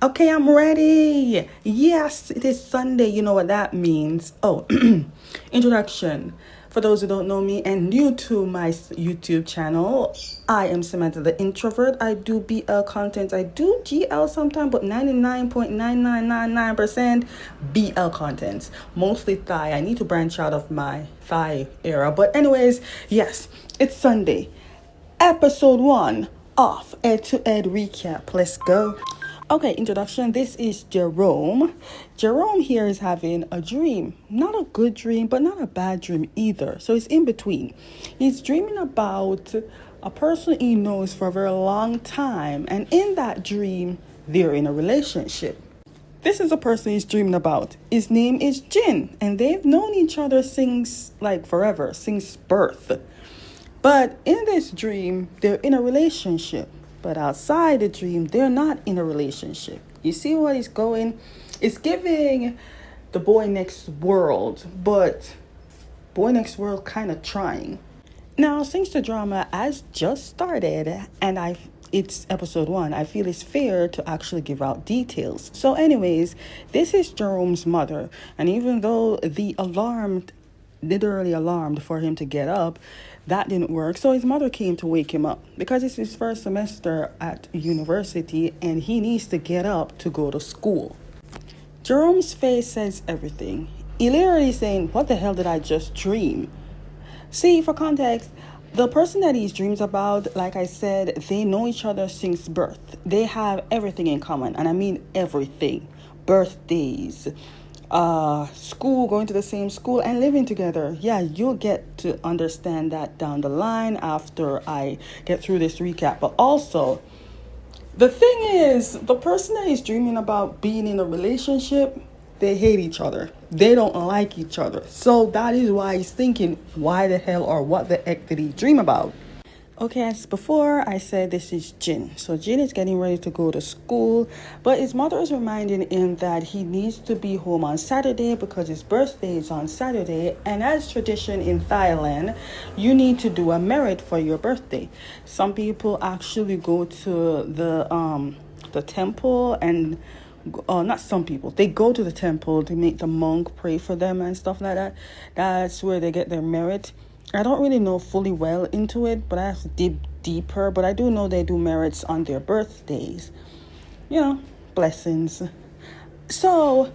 Okay, I'm ready. Yes, it is Sunday. You know what that means. Oh, introduction. For those who don't know me and new to my YouTube channel, I am Samantha the introvert. I do BL content. I do GL sometimes, but 99.9999% BL content. Mostly Thai. I need to branch out of my Thai era. But anyways, yes, it's Sunday. Episode 1 of Ed to Ed Recap. Let's go. Okay, introduction. This is Jerome. Jerome here is having a dream. Not a good dream, but not a bad dream either. So it's in between. He's dreaming about a person he knows for a very long time. And in that dream, they're in a relationship. This is a person he's dreaming about. His name is Jin. And they've known each other since forever, since birth. But in this dream, they're in a relationship. But outside the dream, they're not in a relationship. You see what he's going? It's giving the boy next world, but boy next world kind of trying. Now, since the drama has just started and it's episode 1, I feel it's fair to actually give out details. So anyways, this is Jerome's mother. And even though the literally alarmed for him to get up, that didn't work. So his mother came to wake him up because it's his first semester at university and he needs to get up to go to school. Jerome's face says everything. He literally saying, what the hell did I just dream? See, for context, the person that he dreams about, like I said, they know each other since birth. They have everything in common, and I mean everything. Birthdays, school, going to the same school and living together. Yeah, you'll get to understand that down the line after I get through this recap. But also, the thing is, the person that is dreaming about being in a relationship, they hate each other. They don't like each other. So that is why he's thinking, why the hell or what the heck did he dream about? Okay, as before, I said this is Jin. So Jin is getting ready to go to school, but his mother is reminding him that he needs to be home on Saturday because his birthday is on Saturday. And as tradition in Thailand, you need to do a merit for your birthday. Some people actually go to the temple and not some people. They go to the temple to make the monk pray for them and stuff like that. That's where they get their merit. I don't really know fully well into it, but I have to dig deeper. But I do know they do merits on their birthdays. You know, blessings. So,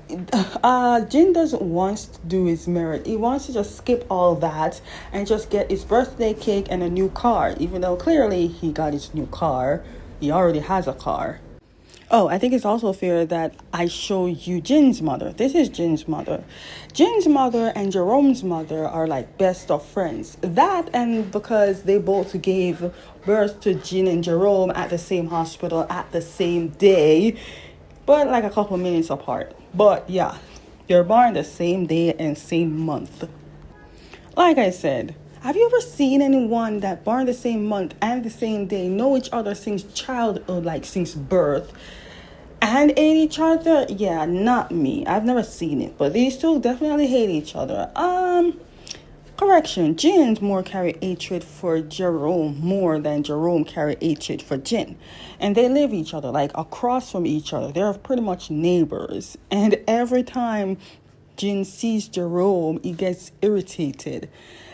Jin doesn't want to do his merit. He wants to just skip all that and just get his birthday cake and a new car. Even though clearly he got his new car. He already has a car. Oh, I think it's also fair that I show you Jin's mother. This is Jin's mother. Jin's mother and Jerome's mother are like best of friends. That and because they both gave birth to Jin and Jerome at the same hospital at the same day, but like a couple minutes apart. But yeah, they're born the same day and same month. Like I said, have you ever seen anyone that born the same month and the same day, know each other since childhood, like since birth, and hate each other? Yeah, not me. I've never seen it, but these two definitely hate each other. Correction, Jin's more carry hatred for Jerome more than Jerome carry hatred for Jin. And they live each other, like across from each other. They're pretty much neighbors. And every time Jin sees Jerome, he gets irritated.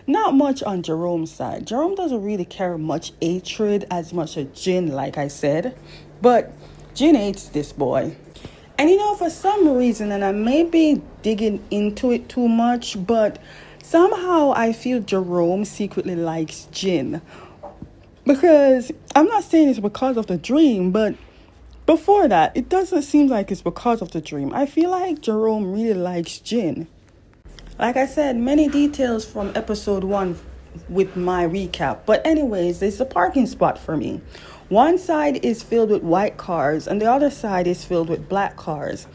Not much on Jerome's side. Jerome doesn't really carry much hatred as much as Jin, like I said. But Jin hates this boy. And you know, for some reason, and I may be digging into it too much, but somehow I feel Jerome secretly likes Jin. Because I'm not saying it's because of the dream, but before that, it doesn't seem like it's because of the dream. I feel like Jerome really likes Jin. Like I said, many details from episode 1 with my recap. But anyways, there's a parking spot for me. One side is filled with white cars and the other side is filled with black cars.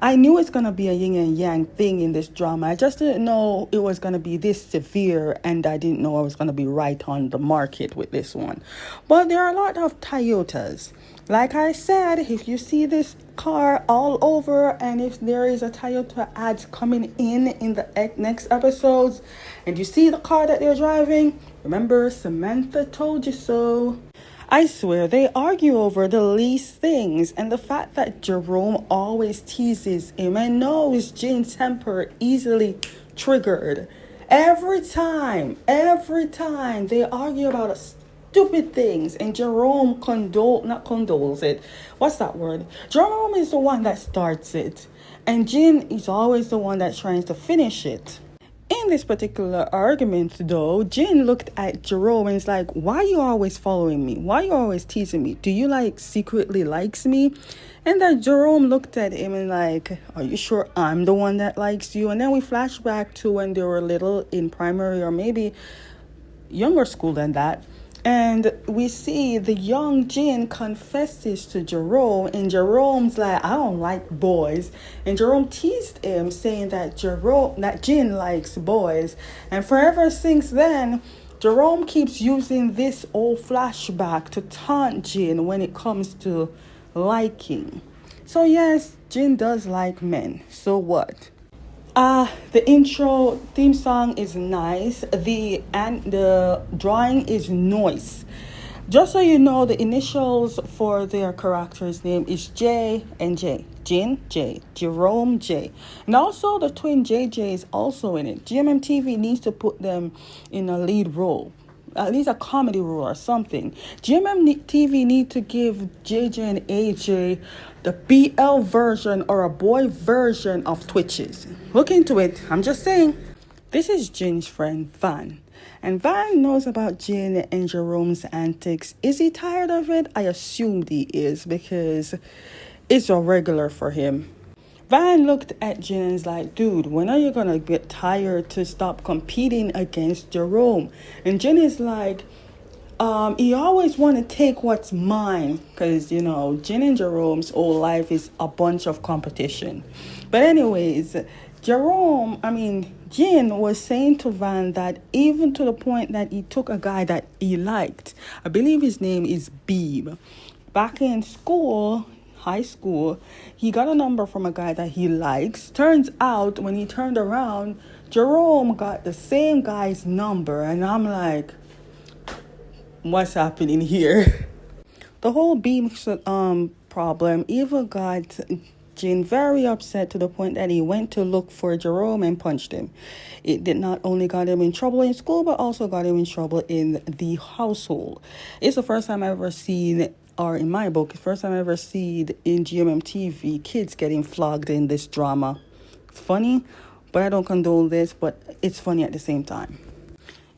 I knew it's going to be a yin and yang thing in this drama. I just didn't know it was going to be this severe, and I didn't know I was going to be right on the market with this one. But there are a lot of Toyotas. Like I said, if you see this car all over, and if there is a Toyota ad coming in the next episodes, and you see the car that they're driving, remember Samantha told you so. I swear they argue over the least things, and the fact that Jerome always teases him and knows Jin's temper easily triggered. Every time they argue about stupid things, and Jerome not condoles it. What's that word? Jerome is the one that starts it, and Jin is always the one that tries to finish it. In this particular argument, though, Jin looked at Jerome and is like, why are you always following me? Why are you always teasing me? Do you secretly likes me? And that Jerome looked at him and like, are you sure I'm the one that likes you? And then we flash back to when they were little in primary or maybe younger school than that. And we see the young Jin confesses to Jerome, and Jerome's like, I don't like boys. And Jerome teased him, saying that Jin likes boys. And forever since then, Jerome keeps using this old flashback to taunt Jin when it comes to liking. So yes, Jin does like men. So what? The intro theme song is nice. The drawing is nice. Just so you know, the initials for their character's name is J and J. Jin J, Jerome J, and also the twin JJ is also in it. GMMTV needs to put them in a lead role, at least a comedy role or something. GMMTV need to give JJ and AJ the BL version or a boy version of Twitches. Look into it. I'm just saying. This is Jin's friend Van. And Van knows about Jin and Jerome's antics. Is he tired of it? I assumed he is because it's a regular for him. Van looked at Jin and was like, dude, when are you going to get tired to stop competing against Jerome? And Jin is like, he always want to take what's mine because, Jin and Jerome's whole life is a bunch of competition. But anyways, Jin was saying to Van that even to the point that he took a guy that he liked. I believe his name is Beeb. Back in school, high school, he got a number from a guy that he likes. Turns out when he turned around, Jerome got the same guy's number. And I'm like, what's happening here? The whole beam problem even got Jin very upset to the point that he went to look for Jerome and punched him. It did not only got him in trouble in school, but also got him in trouble in the household. It's the first time I've ever seen, or in my book, first time I ever seen in GMMTV kids getting flogged in this drama. It's funny, but I don't condone this, but it's funny at the same time.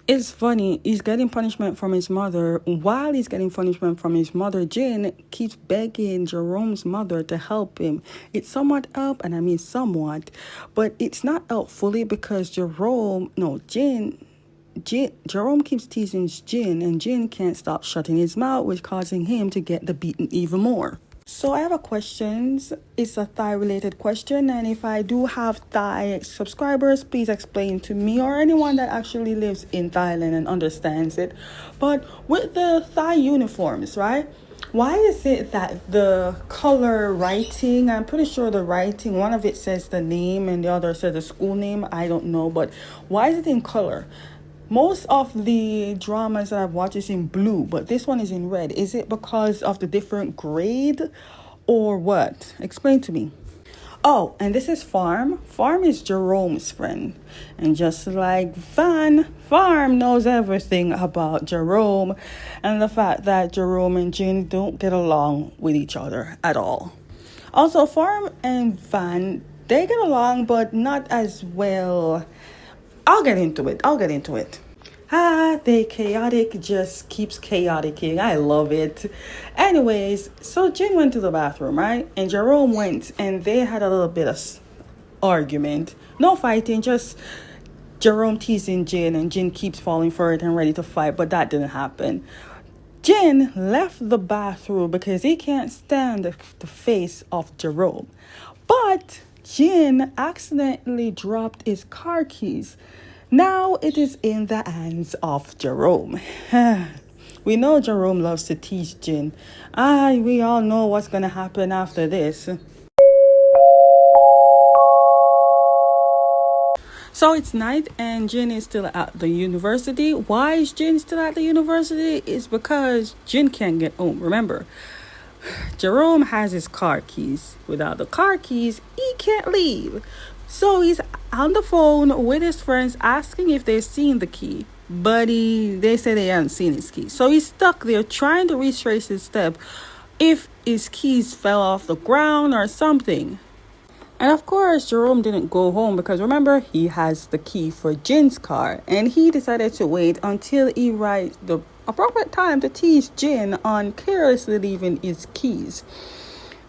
It's funny, he's getting punishment from his mother. While he's getting punishment from his mother, Jin keeps begging Jerome's mother to help him. It's somewhat help, and I mean somewhat, but it's not help fully because Jerome keeps teasing Jin, and Jin can't stop shutting his mouth, which causing him to get the beating even more. So I have a question. It's a Thai-related question, and if I do have Thai subscribers, please explain to me or anyone that actually lives in Thailand and understands it. But with the Thai uniforms, right? Why is it that the color writing, I'm pretty sure the writing, one of it says the name and the other says the school name, I don't know, but why is it in color? Most of the dramas that I've watched is in blue, but this one is in red. Is it because of the different grade or what? Explain to me. Oh, and this is Farm. Farm is Jerome's friend. And just like Farm knows everything about Jerome and the fact that Jerome and Jin don't get along with each other at all. Also, Farm and Van, they get along, but not as well. I'll get into it. They chaotic just keeps chaoticing. I love it. Anyways, so Jin went to the bathroom, right? And Jerome went, and they had a little bit of argument. No fighting, just Jerome teasing Jin, and Jin keeps falling for it and ready to fight, but that didn't happen. Jin left the bathroom because he can't stand the face of Jerome. But Jin accidentally dropped his car keys. Now it is in the hands of Jerome. We know Jerome loves to tease Jin. We all know what's going to happen after this. So it's night and Jin is still at the university. Why is Jin still at the university? It's because Jin can't get home. Remember, Jerome has his car keys. Without the car keys, he can't leave. So he's on the phone with his friends asking if they've seen the key. But they say they haven't seen his key. So he's stuck there trying to retrace his step if his keys fell off the ground or something. And of course, Jerome didn't go home because remember, he has the key for Jin's car. And he decided to wait until he right the appropriate time to tease Jin on carelessly leaving his keys.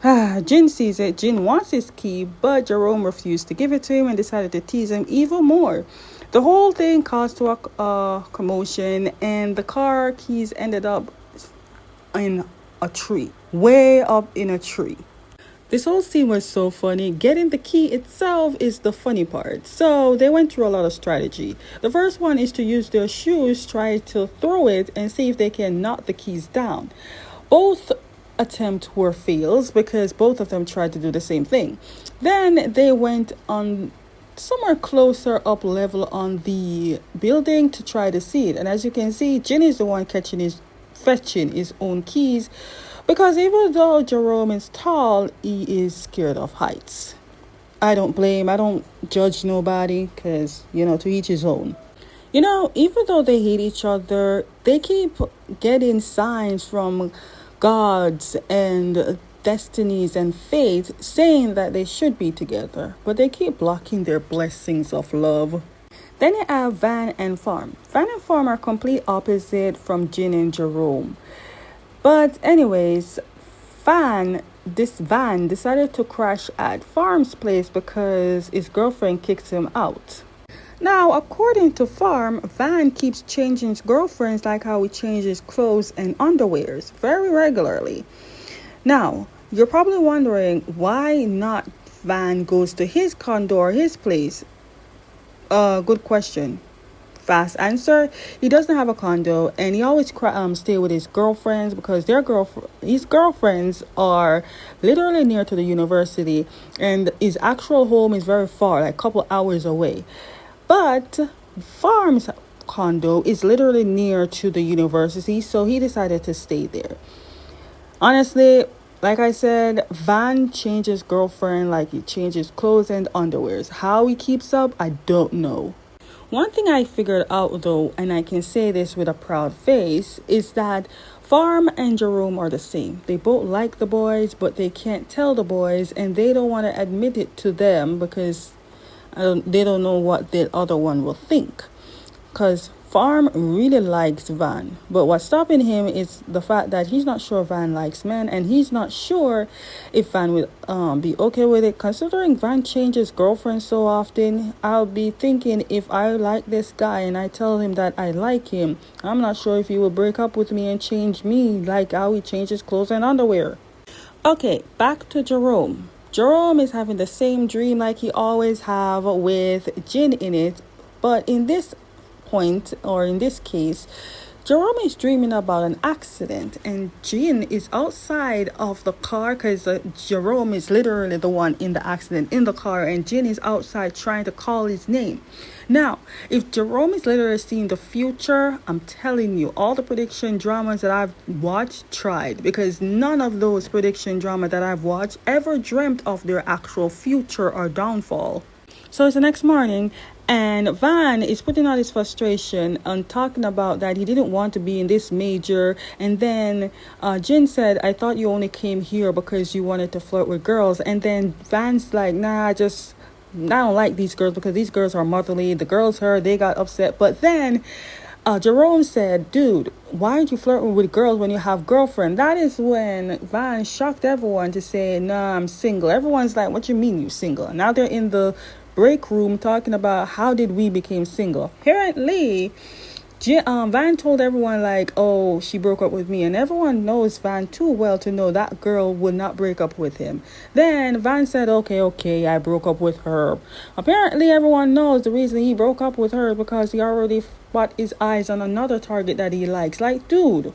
Jin sees it. Jin wants his key, but Jerome refused to give it to him and decided to tease him even more. The whole thing caused to a commotion, and the car keys ended up in a tree, way up in a tree. This whole scene was so funny. Getting the key itself is the funny part. So they went through a lot of strategy. The first one is to use their shoes, try to throw it and see if they can knock the keys down. Both attempts were fails because both of them tried to do the same thing. Then they went on somewhere closer up level on the building to try to see it. And as you can see, Jin is the one fetching his own keys. Because even though Jerome is tall, he is scared of heights. I don't judge nobody because, to each his own. Even though they hate each other, they keep getting signs from gods and destinies and fate saying that they should be together. But they keep blocking their blessings of love. Then you have Van and Farm. Van and Farm are complete opposite from Jin and Jerome. But anyways, Van decided to crash at Farm's place because his girlfriend kicks him out. Now, according to Farm, Van keeps changing his girlfriends like how he changes clothes and underwears very regularly. Now, you're probably wondering why not Van goes to his condo or his place. Good question. Fast answer: he doesn't have a condo and he always stay with his girlfriends because his girlfriends are literally near to the university and his actual home is very far, like a couple hours away. But Farm's condo is literally near to the university, so he decided to stay there. Honestly, like I said, Van changes girlfriend like he changes clothes and underwears. How he keeps up, I don't know. One thing I figured out though, and I can say this with a proud face, is that Farm and Jerome are the same. They both like the boys, but they can't tell the boys, and they don't want to admit it to them because they don't know what the other one will think. Because Farm really likes Van, but what's stopping him is the fact that he's not sure Van likes men, and he's not sure if Van will be okay with it. Considering Van changes girlfriends so often, I'll be thinking if I like this guy and I tell him that I like him, I'm not sure if he will break up with me and change me like how he changes clothes and underwear. Okay, back to Jerome. Jerome is having the same dream like he always have with Jin in it, but in this case, Jerome is dreaming about an accident and Jin is outside of the car because Jerome is literally the one in the accident in the car and Jin is outside trying to call his name. Now, if Jerome is literally seeing the future, I'm telling you, all the prediction dramas that I've watched tried, because none of those prediction drama that I've watched ever dreamt of their actual future or downfall. So it's the next morning and Van is putting out his frustration and talking about that he didn't want to be in this major. And then Jin said, I thought you only came here because you wanted to flirt with girls. And then Van's like, nah, I don't like these girls because these girls are motherly. The girls they got upset. But then Jerome said, dude, why aren't you flirting with girls when you have girlfriend? That is when Van shocked everyone to say, nah, I'm single. Everyone's like, what you mean you single? Now they're in the break room talking about how did we became single. Apparently Van told everyone like, oh, she broke up with me, and everyone knows Van too well to know that girl would not break up with him. Then Van said, okay, I broke up with her. Apparently everyone knows the reason he broke up with her is because he already put his eyes on another target that he likes. Like, dude,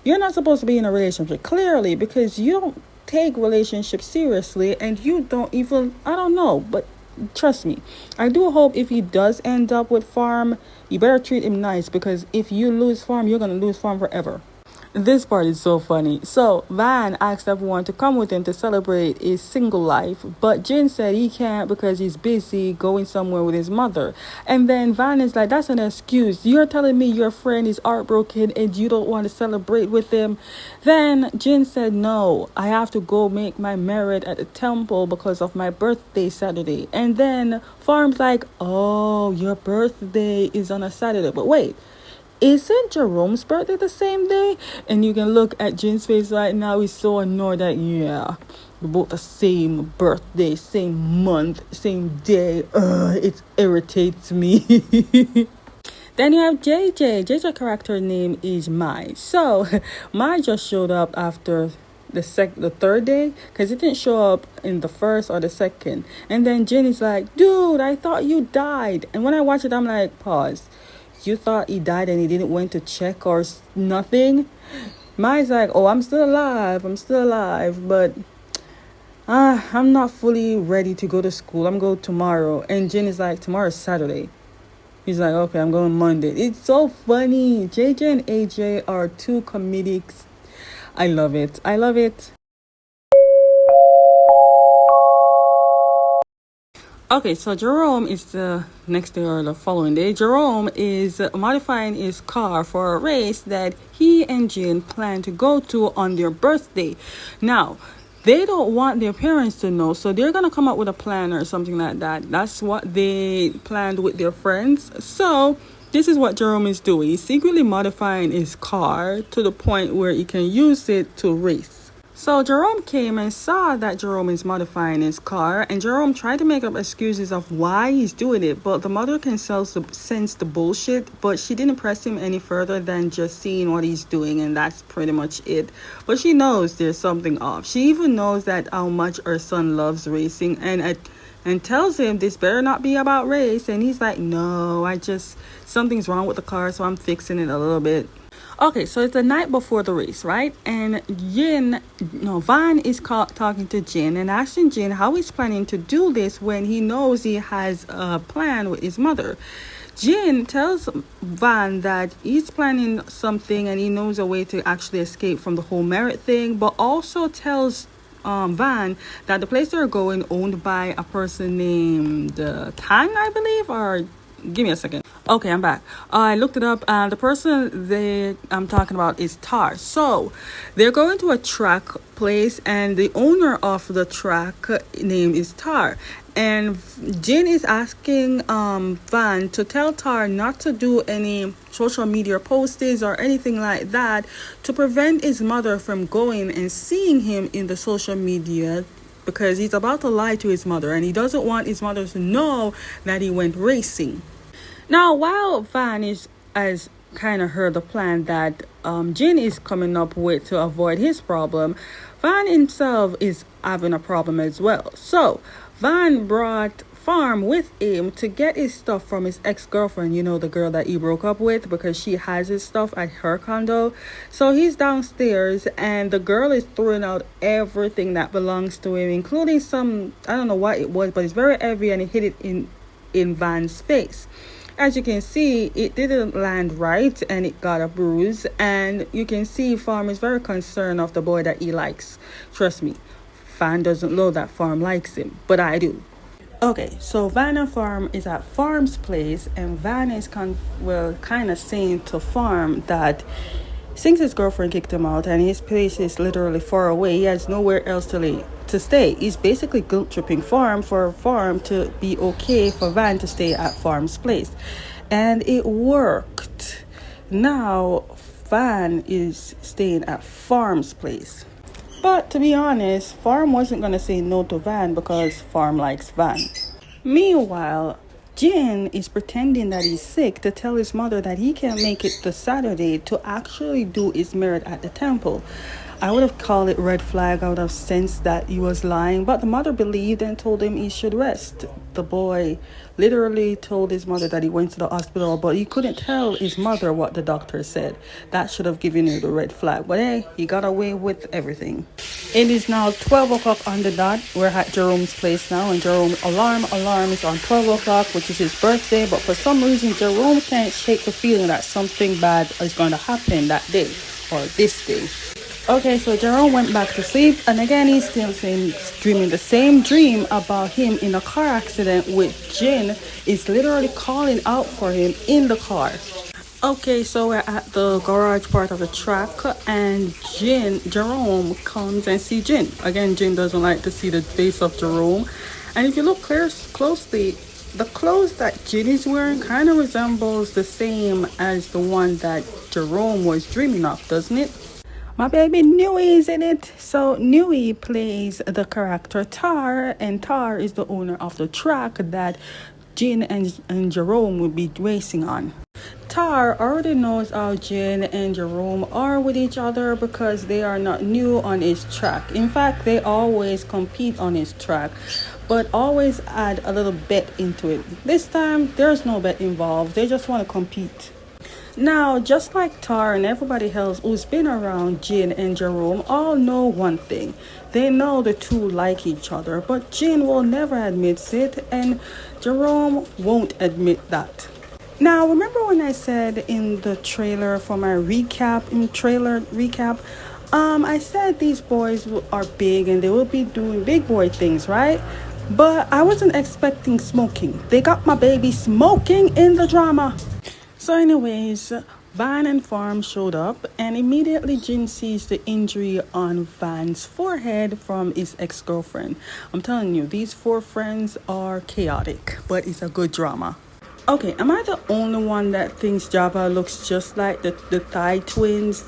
you're not supposed to be in a relationship, clearly, because you don't take relationships seriously, and you don't even, I don't know, but trust me, I do hope if he does end up with Farm, you better treat him nice, because if you lose Farm, you're gonna lose Farm forever. This part is so funny. So Van asked everyone to come with him to celebrate his single life, but Jin said he can't because he's busy going somewhere with his mother. And then Van is like, that's an excuse. You're telling me your friend is heartbroken and you don't want to celebrate with him? Then Jin said, no, I have to go make my merit at the temple because of my birthday Saturday. And then Farm's like, oh, your birthday is on a Saturday. But wait, isn't Jerome's birthday the same day? And you can look at Jin's face right now. He's so annoyed that, yeah, we're both the same birthday, same month, same day. It irritates me. Then you have JJ. JJ's character name is Mai. So Mai just showed up after the third day, because it didn't show up in the first or the second. And then Jin is like, dude, I thought you died. And when I watch it, I'm like, pause. You thought he died and he didn't went to check or nothing? Mai's like, oh, I'm still alive, but I'm not fully ready to go to school. I'm going tomorrow. And Jin is like, tomorrow's Saturday. He's like, okay, I'm going Monday. It's so funny. JJ and AJ are two comedics. I love it. Okay, so Jerome is the next day or the following day. Jerome is modifying his car for a race that he and Jin plan to go to on their birthday. Now, they don't want their parents to know, so they're going to come up with a plan or something like that. That's what they planned with their friends. So this is what Jerome is doing. He's secretly modifying his car to the point where he can use it to race. So Jerome came and saw that Jerome is modifying his car, and Jerome tried to make up excuses of why he's doing it, but the mother can sense the bullshit, but she didn't press him any further than just seeing what he's doing, and that's pretty much it. But she knows there's something off. She even knows that how much her son loves racing, and tells him this better not be about race, and he's like, no, something's wrong with the car, so I'm fixing it a little bit. Okay, so it's the night before the race, right? And Van is talking to Jin and asking Jin how he's planning to do this when he knows he has a plan with his mother. Jin tells Van that he's planning something and he knows a way to actually escape from the whole merit thing, but also tells Van that the place they're going owned by a person named Tan, I believe, or give me a second. Okay, I'm back. I looked it up. The person I'm talking about is Tar. So they're going to a track place, and the owner of the track name is Tar. And Jin is asking Van to tell Tar not to do any social media postings or anything like that to prevent his mother from going and seeing him in the social media, because he's about to lie to his mother and he doesn't want his mother to know that he went racing. Now, while Van has kind of heard the plan that Jin is coming up with to avoid his problem, Van himself is having a problem as well. So Van brought Farm with him to get his stuff from his ex-girlfriend, the girl that he broke up with, because she has his stuff at her condo. So he's downstairs and the girl is throwing out everything that belongs to him, including some, I don't know what it was, but it's very heavy, and it hit it in Van's face. As you can see, it didn't land right and it got a bruise, and you can see Farm is very concerned of the boy that he likes. Trust me, Van doesn't know that Farm likes him, but I do. Okay, so Van and Farm is at Farm's place, and Van is kind of saying to Farm that since his girlfriend kicked him out and his place is literally far away, he has nowhere else to stay. He's basically guilt tripping Farm for Farm to be okay for Van to stay at Farm's place, and it worked. Now Van is staying at Farm's place. But to be honest, Farm wasn't going to say no to Van because Farm likes Van. Meanwhile, Jin is pretending that he's sick to tell his mother that he can't make it the Saturday to actually do his merit at the temple. I would have called it red flag. I would have sensed that he was lying, but the mother believed and told him he should rest. The boy literally told his mother that he went to the hospital, but he couldn't tell his mother what the doctor said. That should have given you the red flag. But hey, he got away with everything. It is now 12 o'clock on the dot. We're at Jerome's place now, and Jerome alarm is on 12 o'clock, which is his birthday. But for some reason, Jerome can't shake the feeling that something bad is going to happen that day or this day. Okay, so Jerome went back to sleep, and again he's still dreaming the same dream about him in a car accident with Jin is literally calling out for him in the car. Okay, so we're at the garage part of the track, and Jerome comes and sees Jin. Again, Jin doesn't like to see the face of Jerome, and if you look closely, the clothes that Jin is wearing kind of resembles the same as the one that Jerome was dreaming of, doesn't it? My baby Nui is in it. So Nui plays the character Tar, and Tar is the owner of the track that Jin and Jerome will be racing on. Tar already knows how Jin and Jerome are with each other because they are not new on his track. In fact, they always compete on his track, but always add a little bet into it. This time, there's no bet involved. They just want to compete. Now, just like Tar and everybody else who's been around Jin and Jerome all know one thing. They know the two like each other, but Jin will never admit it and Jerome won't admit that. Now, remember when I said in the trailer for my trailer recap, I said these boys are big and they will be doing big boy things, right? But I wasn't expecting smoking. They got my baby smoking in the drama. So anyways, Van and Farm showed up, and immediately Jin sees the injury on Van's forehead from his ex-girlfriend. I'm telling you, these four friends are chaotic, but it's a good drama. Okay, am I the only one that thinks Java looks just like the Thai twins?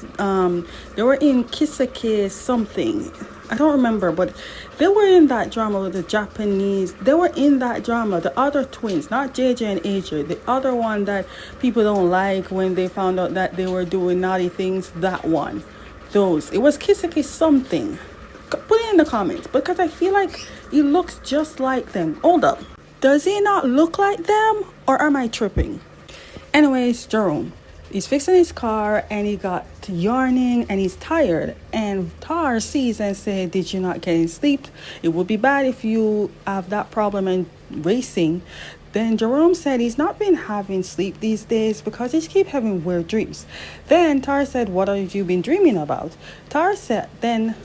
They were in Kisake something. I don't remember, but they were in that drama with the Japanese. They were in that drama, the other twins, not JJ and AJ. The other one that people don't like when they found out that they were doing naughty things, that one. Those. It was Kisake something. Put it in the comments because I feel like he looks just like them. Hold up. Does he not look like them or am I tripping? Anyways, Jerome. He's fixing his car and he got yarning and he's tired. And Tar sees and says, did you not get any sleep? It would be bad if you have that problem in racing. Then Jerome said he's not been having sleep these days because he keeps having weird dreams. Then Tar said, what have you been dreaming about? Tar said, then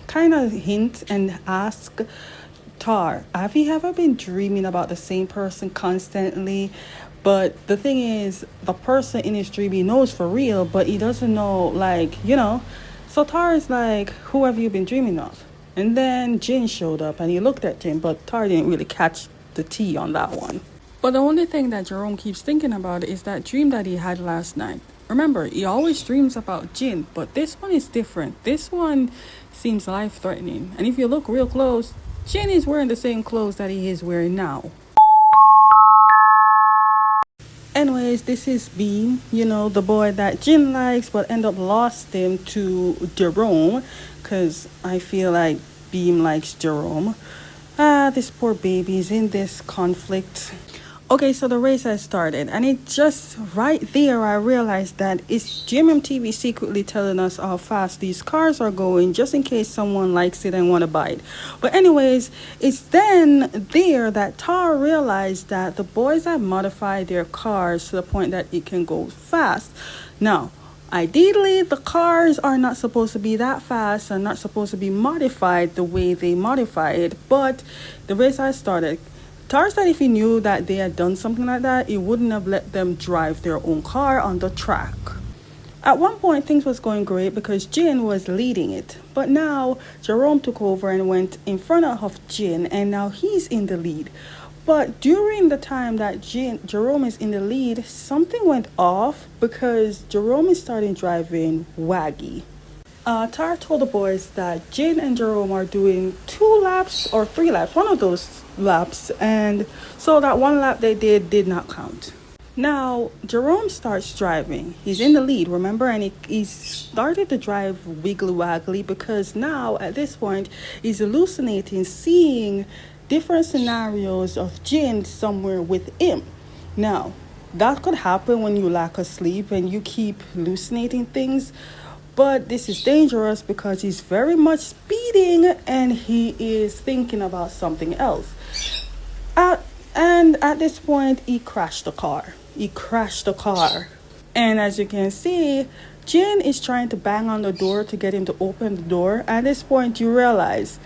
kind of hint and ask Tar, have you ever been dreaming about the same person constantly? But the thing is, the person in his dream, he knows for real, but he doesn't know, So Tar is like, who have you been dreaming of? And then Jin showed up, and he looked at Jin, but Tar didn't really catch the tea on that one. But the only thing that Jerome keeps thinking about is that dream that he had last night. Remember, he always dreams about Jin, but this one is different. This one seems life-threatening. And if you look real close, Jin is wearing the same clothes that he is wearing now. Anyways, this is Beam, the boy that Jin likes, but end up lost him to Jerome, because I feel like Beam likes Jerome. This poor baby is in this conflict. Okay, so the race has started, and it just right there I realized that it's GMMTV secretly telling us how fast these cars are going just in case someone likes it and want to buy it. But anyways, it's then there that Tar realized that the boys have modified their cars to the point that it can go fast. Now, ideally, the cars are not supposed to be that fast and not supposed to be modified the way they modify it, but the race has started. Tar said if he knew that they had done something like that, he wouldn't have let them drive their own car on the track. At one point, things was going great because Jin was leading it. But now, Jerome took over and went in front of Jin, and now he's in the lead. But during the time that Jerome is in the lead, something went off because Jerome is starting driving waggy. Tar told the boys that Jin and Jerome are doing 2 laps or 3 laps, one of those laps, and so that one lap they did not count. Now, Jerome starts driving. He's in the lead, remember? And he started to drive wiggly waggly because now, at this point, he's hallucinating, seeing different scenarios of Jin somewhere with him. Now, that could happen when you lack of sleep and you keep hallucinating things. But this is dangerous because he's very much speeding and he is thinking about something else. At, and at this point, he crashed the car. He crashed the car. And as you can see, Jin is trying to bang on the door to get him to open the door. At this point, you realize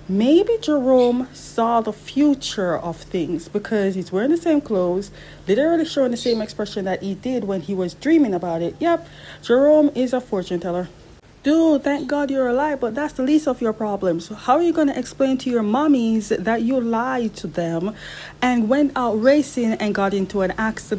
maybe Jerome saw the future of things because he's wearing the same clothes, literally showing the same expression that he did when he was dreaming about it. Yep, Jerome is a fortune teller. Dude, thank God you're alive, but that's the least of your problems. How are you going to explain to your mommies that you lied to them and went out racing and got into an accident?